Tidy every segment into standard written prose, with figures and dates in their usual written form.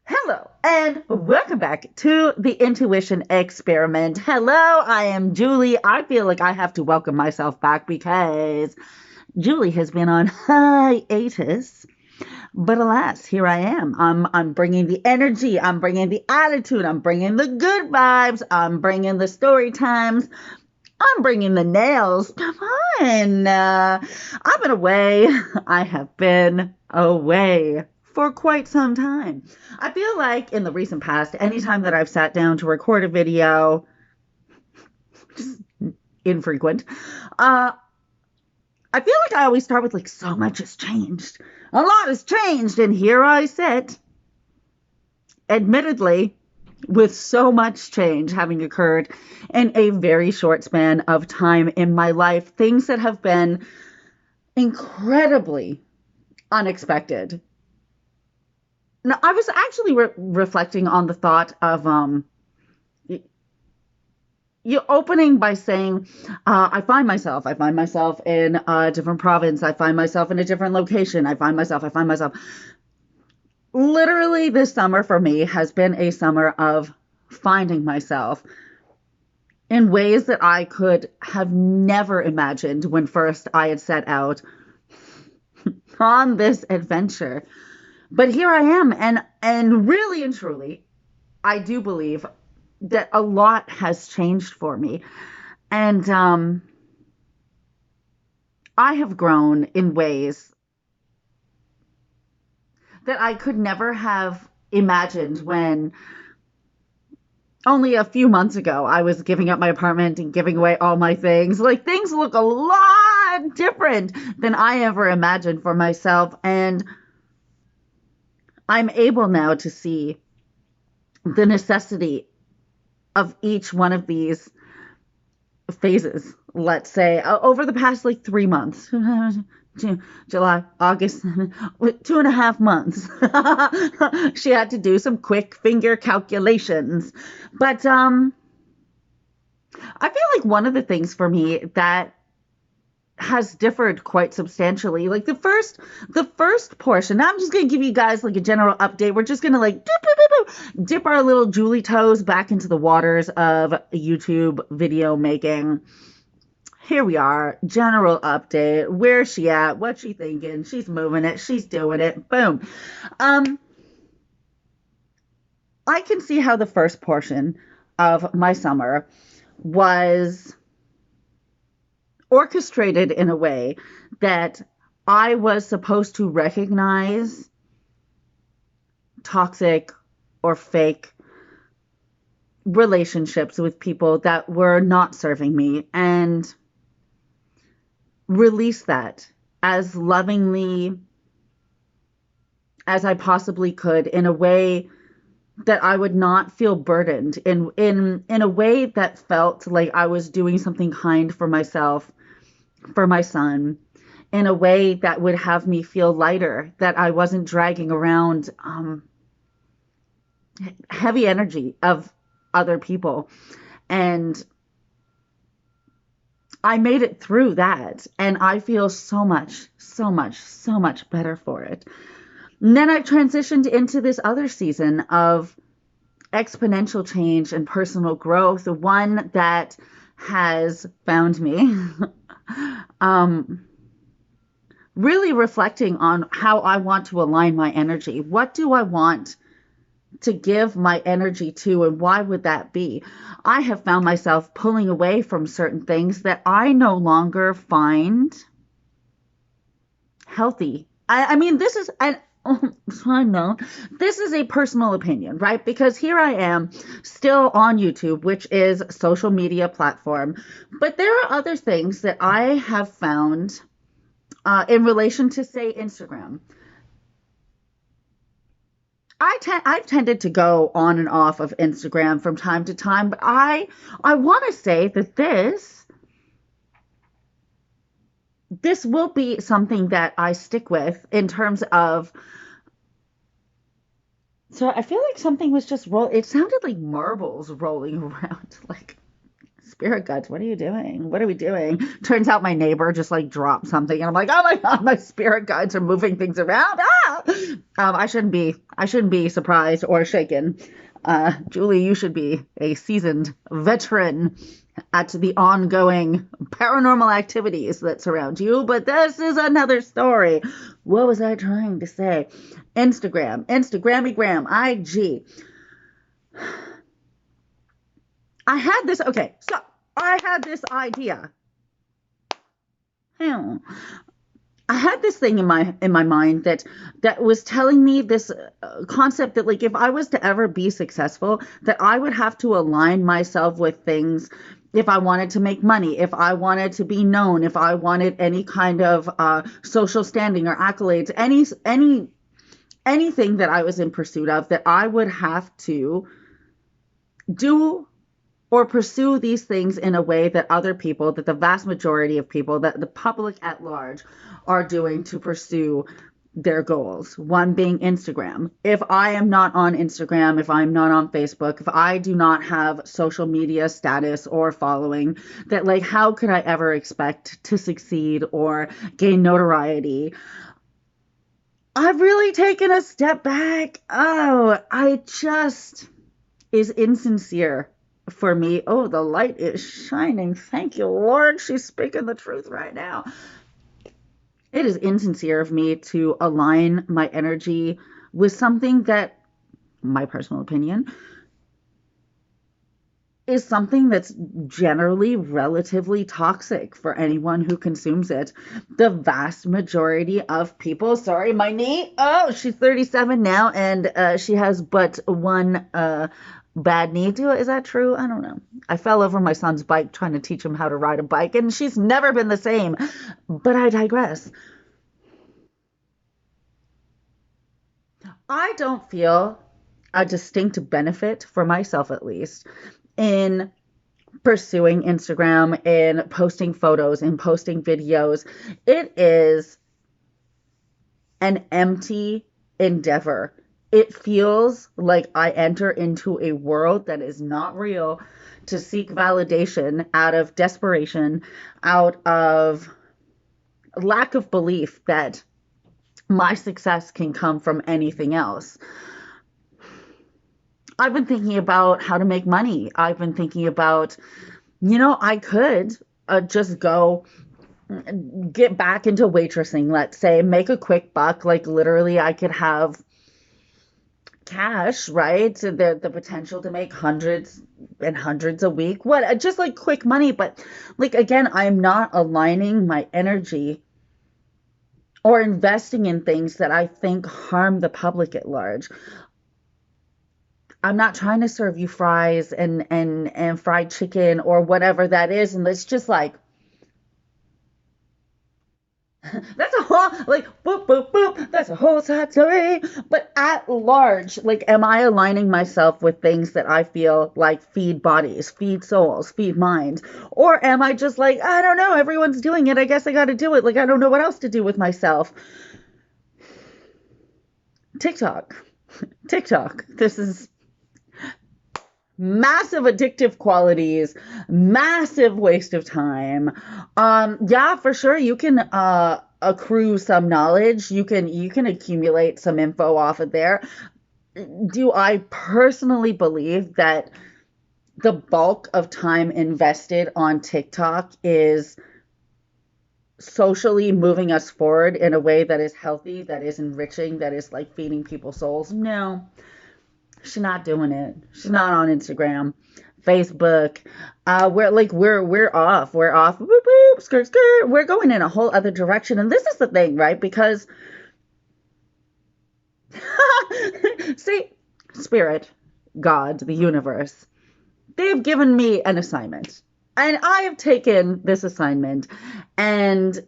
Hello, and welcome back to the Intuition Experiment. Hello, I am Julie. I feel like I have to welcome myself back because Julie has been on hiatus. But alas, here I am. I'm bringing the energy, I'm bringing the attitude, I'm bringing the good vibes, I'm bringing the story times, I'm bringing the nails. Come on. I've been away. I have been away for quite some time. I feel like in the recent past, anytime that I've sat down to record a video, just infrequent, uh, I feel like I always start with like, so much has changed. A lot has changed. And here I sit, admittedly, with so much change having occurred in a very short span of time in my life, things that have been incredibly unexpected. Now, I was actually reflecting on the thought of you opening by saying, I find myself in a different province, I find myself in a different location, I find myself. Literally, this summer for me has been a summer of finding myself in ways that I could have never imagined when first I had set out on this adventure. But here I am, and really and truly, I do believe that a lot has changed for me. And I have grown in ways that I could never have imagined when only a few months ago I was giving up my apartment and giving away all my things. Like, things look a lot different than I ever imagined for myself. And I'm able now to see the necessity of each one of these phases, let's say, over the past like 3 months. July, August, 2.5 months. She had to do some quick finger calculations. But I feel like one of the things for me that has differed quite substantially. Like the first portion. Now I'm just gonna give you guys like a general update. We're just gonna like dip our little Julie toes back into the waters of YouTube video making. Here we are, general update. Where's she at? What's she thinking? She's moving it. She's doing it. Boom. Um, I can see how the first portion of my summer was orchestrated in a way that I was supposed to recognize toxic or fake relationships with people that were not serving me and release that as lovingly as I possibly could in a way that I would not feel burdened in a way that felt like I was doing something kind for myself, for my son, in a way that would have me feel lighter, that I wasn't dragging around heavy energy of other people. And I made it through that, and I feel so much, so much, so much better for it. And then I transitioned into this other season of exponential change and personal growth, one that has found me um, really reflecting on how I want to align my energy. What do I want to give my energy to, and why would that be? I have found myself pulling away from certain things that I no longer find healthy. I mean, this is an I know this is a personal opinion, right? Because here I am still on YouTube, which is a social media platform, but there are other things that I have found in relation to, say, Instagram. I've tended to go on and off of Instagram from time to time, but I want to say that this will be something that I stick with in terms of. So I feel like something was just roll. It sounded like marbles rolling around. Like, spirit guides, what are you doing? What are we doing? Turns out my neighbor just like dropped something, and I'm like, oh my god, my spirit guides are moving things around. Ah! I shouldn't be surprised or shaken. Julie, you should be a seasoned veteran at the ongoing paranormal activities that surround you, but this is another story. What was I trying to say? Instagrammy gram, IG. So I had this idea. Hmm. I had this thing in my mind that was telling me this concept that, like, if I was to ever be successful, that I would have to align myself with things. If I wanted to make money, if I wanted to be known, if I wanted any kind of social standing or accolades, anything that I was in pursuit of, that I would have to do or pursue these things in a way that other people, that the vast majority of people, that the public at large are doing to pursue their goals. One being Instagram. If I am not on Instagram, if I'm not on Facebook, if I do not have social media status or following, that, like, how could I ever expect to succeed or gain notoriety? I've really taken a step back. Oh, I just is insincere for me. Oh, the light is shining. Thank you, Lord. She's speaking the truth right now. It is insincere of me to align my energy with something that, my personal opinion, is something that's generally relatively toxic for anyone who consumes it. The vast majority of people, sorry, my knee. Oh, she's 37 now, and she has but one bad knee. Is that true? I don't know. I fell over my son's bike trying to teach him how to ride a bike, and she's never been the same. But I digress. I don't feel a distinct benefit for myself, at least, in pursuing Instagram, in posting photos, in posting videos. It is an empty endeavor. It feels like I enter into a world that is not real to seek validation out of desperation, out of lack of belief that my success can come from anything else. I've been thinking about how to make money. I've been thinking about, I could just go get back into waitressing, let's say, make a quick buck. Like, literally, I could have cash, right? So the potential to make hundreds and hundreds a week. What, just like quick money. But, like, again, I'm not aligning my energy or investing in things that I think harm the public at large. I'm not trying to serve you fries and fried chicken or whatever that is. And it's just like, that's a whole, like, boop, boop, boop. That's a whole side story. But at large, like, am I aligning myself with things that I feel like feed bodies, feed souls, feed minds? Or am I just like, I don't know, everyone's doing it. I guess I got to do it. Like, I don't know what else to do with myself. TikTok. TikTok. This is massive addictive qualities, massive waste of time. Yeah, for sure, you can accrue some knowledge. You can accumulate some info off of there. Do I personally believe that the bulk of time invested on TikTok is socially moving us forward in a way that is healthy, that is enriching, that is like feeding people's souls? No. She's not doing it. She's not on Instagram, Facebook. We're off. We're off. Boop, boop, skirt, skirt. We're going in a whole other direction. And this is the thing, right? Because see, spirit, God, the universe, they've given me an assignment. And I have taken this assignment and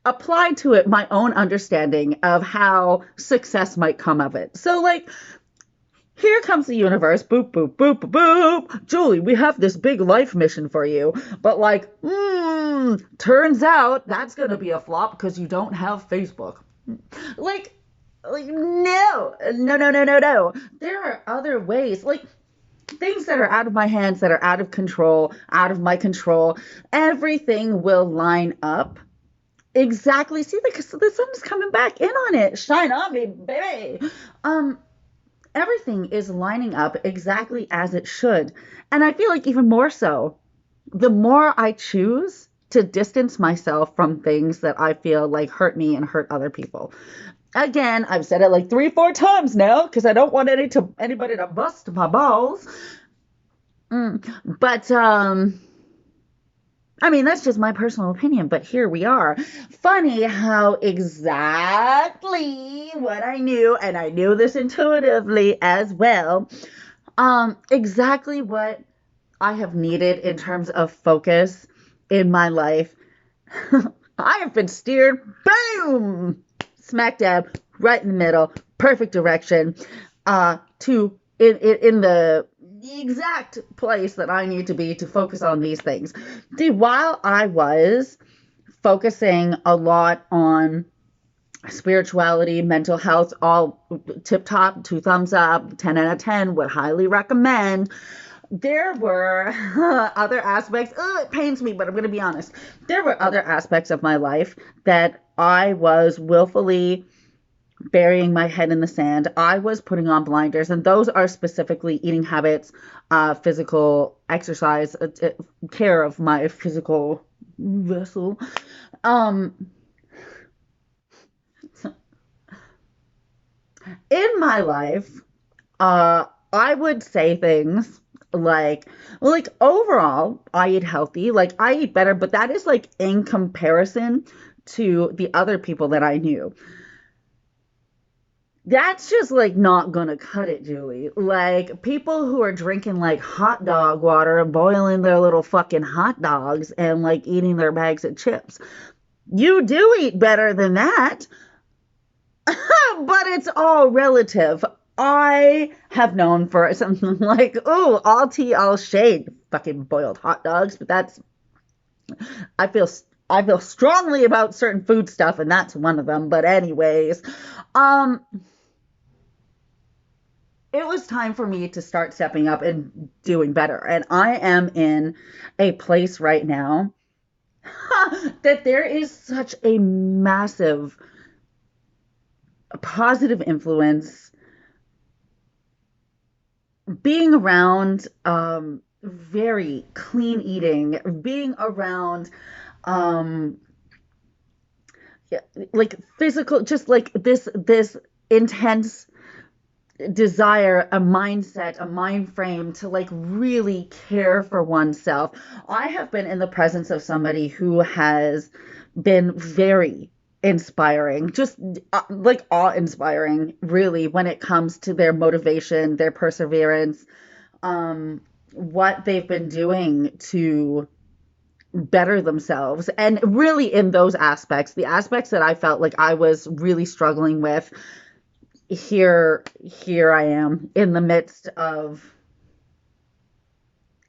applied to it my own understanding of how success might come of it. So, like, here comes the universe, boop, boop, boop, boop, boop. Julie, we have this big life mission for you. But, like, turns out that's going to be a flop because you don't have Facebook. Like, no, no, no, no, no, no. There are other ways. Like, things that are out of my hands, that are out of control, out of my control. Everything will line up Exactly. See, like, so the sun's coming back in on it. Shine on me, baby. Um, Everything is lining up exactly as it should. And I feel like even more so, the more I choose to distance myself from things that I feel like hurt me and hurt other people. Again, I've said it like 3, 4 times now because I don't want anybody to bust my balls. But I mean, that's just my personal opinion, but here we are. Funny how exactly what I knew, and I knew this intuitively as well, exactly what I have needed in terms of focus in my life. I have been steered, boom, smack dab, right in the middle, perfect direction, to in the exact place that I need to be to focus on these things. See, while I was focusing a lot on spirituality, mental health, all tip top, 2 thumbs up, 10 out of 10, would highly recommend. There were other aspects. It pains me, but I'm going to be honest. There were other aspects of my life that I was willfully burying my head in the sand. I was putting on blinders, and those are specifically eating habits, physical exercise, care of my physical vessel. Um, in my life, I would say things like, well, like overall, I eat healthy, like I eat better, but that is like in comparison to the other people that I knew. That's just like not gonna cut it, Julie. Like people who are drinking like hot dog water and boiling their little fucking hot dogs and like eating their bags of chips. You do eat better than that, but it's all relative. I have known for something like, oh, all tea, all shade, fucking boiled hot dogs, but that's I feel I feel strongly about certain food stuff, and that's one of them. But anyways, um, it was time for me to start stepping up and doing better. And I am in a place right now that there is such a massive positive influence being around very clean eating, being around um yeah, like physical, just like this intense desire, a mindset, a mind frame to like really care for oneself. I have been in the presence of somebody who has been very inspiring, just like awe inspiring, really, when it comes to their motivation, their perseverance, what they've been doing to better themselves. And really, in those aspects, the aspects that I felt like I was really struggling with, here I am in the midst of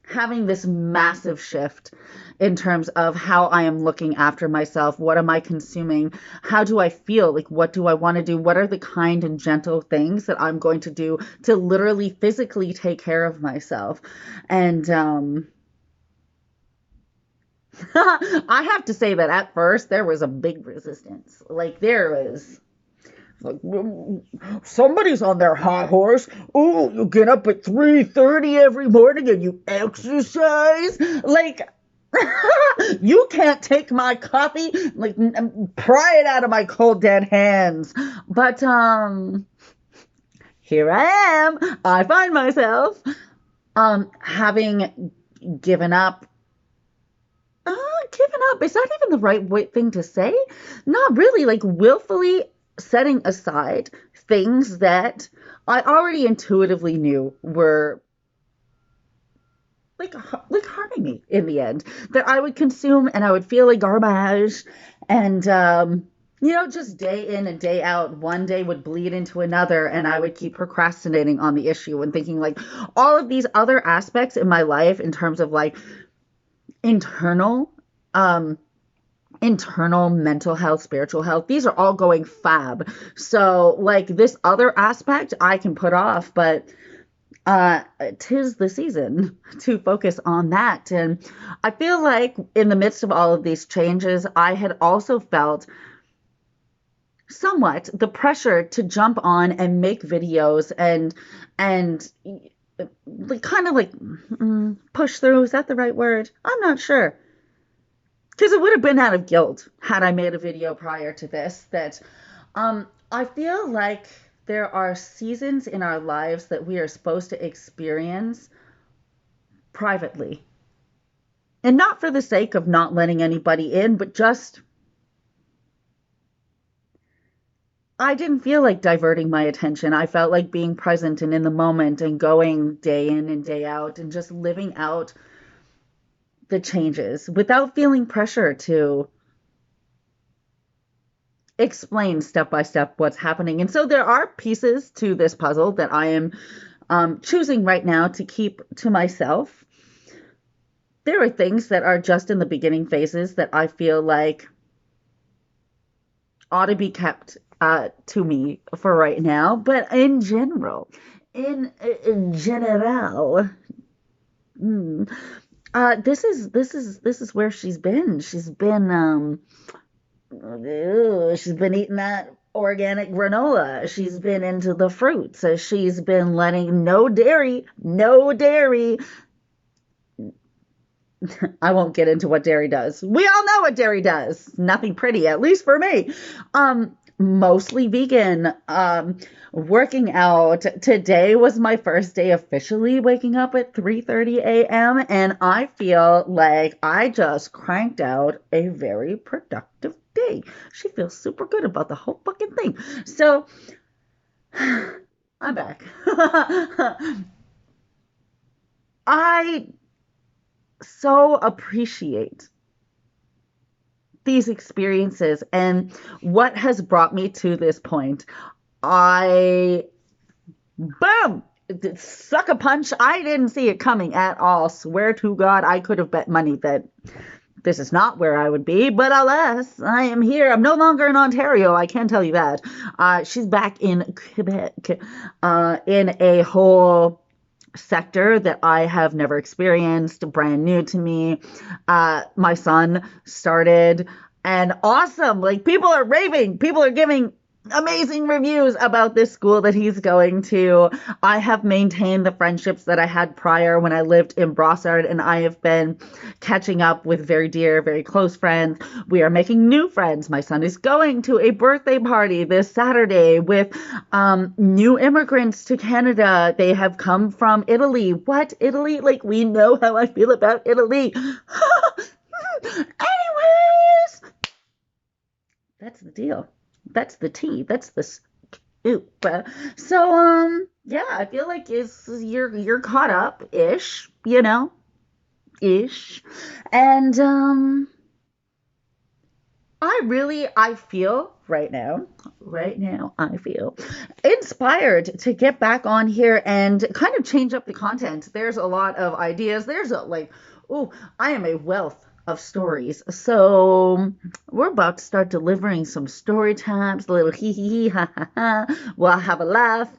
having this massive shift in terms of how I am looking after myself. What am I consuming? How do I feel? Like, what do I want to do? What are the kind and gentle things that I'm going to do to literally physically take care of myself? And I have to say that at first there was a big resistance. Like, there was like, somebody's on their high horse. Oh, you get up at 3:30 every morning and you exercise. Like, you can't take my coffee. Like, pry it out of my cold dead hands. But here I am. I find myself having given up. Given up. Is that even the right thing to say? Not really. Like, willfully setting aside things that I already intuitively knew were like harming me in the end, that I would consume and I would feel like garbage. And just day in and day out, one day would bleed into another, and I would keep procrastinating on the issue and thinking like all of these other aspects in my life in terms of like internal um internal mental health, spiritual health, these are all going fab. So like this other aspect I can put off, but uh, 'tis the season to focus on that. And I feel like in the midst of all of these changes, I had also felt somewhat the pressure to jump on and make videos and like kind of like push through. Is that the right word? I'm not sure. Because it would have been out of guilt had I made a video prior to this. That I feel like there are seasons in our lives that we are supposed to experience privately. And not for the sake of not letting anybody in, but just I didn't feel like diverting my attention. I felt like being present and in the moment and going day in and day out and just living out the changes without feeling pressure to explain step by step what's happening. And so there are pieces to this puzzle that I am choosing right now to keep to myself. There are things that are just in the beginning phases that I feel like ought to be kept to me for right now. But in general, in general, mm, this is where she's been. She's been eating that organic granola. She's been into the fruits. So she's been letting no dairy, no dairy. I won't get into what dairy does. We all know what dairy does. Nothing pretty, at least for me. Mostly vegan. Working out. Today was my first day officially waking up at 3:30 a.m. and I feel like I just cranked out a very productive day. She feels super good about the whole fucking thing. So I'm back. I so appreciate these experiences and what has brought me to this point. I, boom, suck a punch. I didn't see it coming at all. Swear to God, I could have bet money that this is not where I would be, but alas, I am here. I'm no longer in Ontario. I can tell you that. She's back in Quebec, in a whole sector that I have never experienced, brand new to me. My son started, and awesome. Like, people are raving, people are giving amazing reviews about this school that he's going to. I have maintained the friendships that I had prior when I lived in Brossard, and I have been catching up with very dear, very close friends. We are making new friends. My son is going to a birthday party this Saturday with new immigrants to Canada. They have come from Italy. What? Italy? Like, we know how I feel about Italy. Anyways, that's the deal. That's the tea. That's the scoop. So yeah, I feel like you're caught up ish, ish. And I feel right now I feel inspired to get back on here and kind of change up the content. There's a lot of ideas. There's a like, oh, I am a wealth of stories. So we're about to start delivering some story times, a little hee hee hee ha ha ha. We'll have a laugh.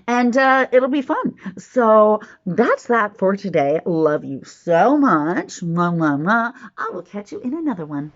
And it'll be fun. So that's that for today. Love you so much. Mwah, mwah, mwah. I will catch you in another one.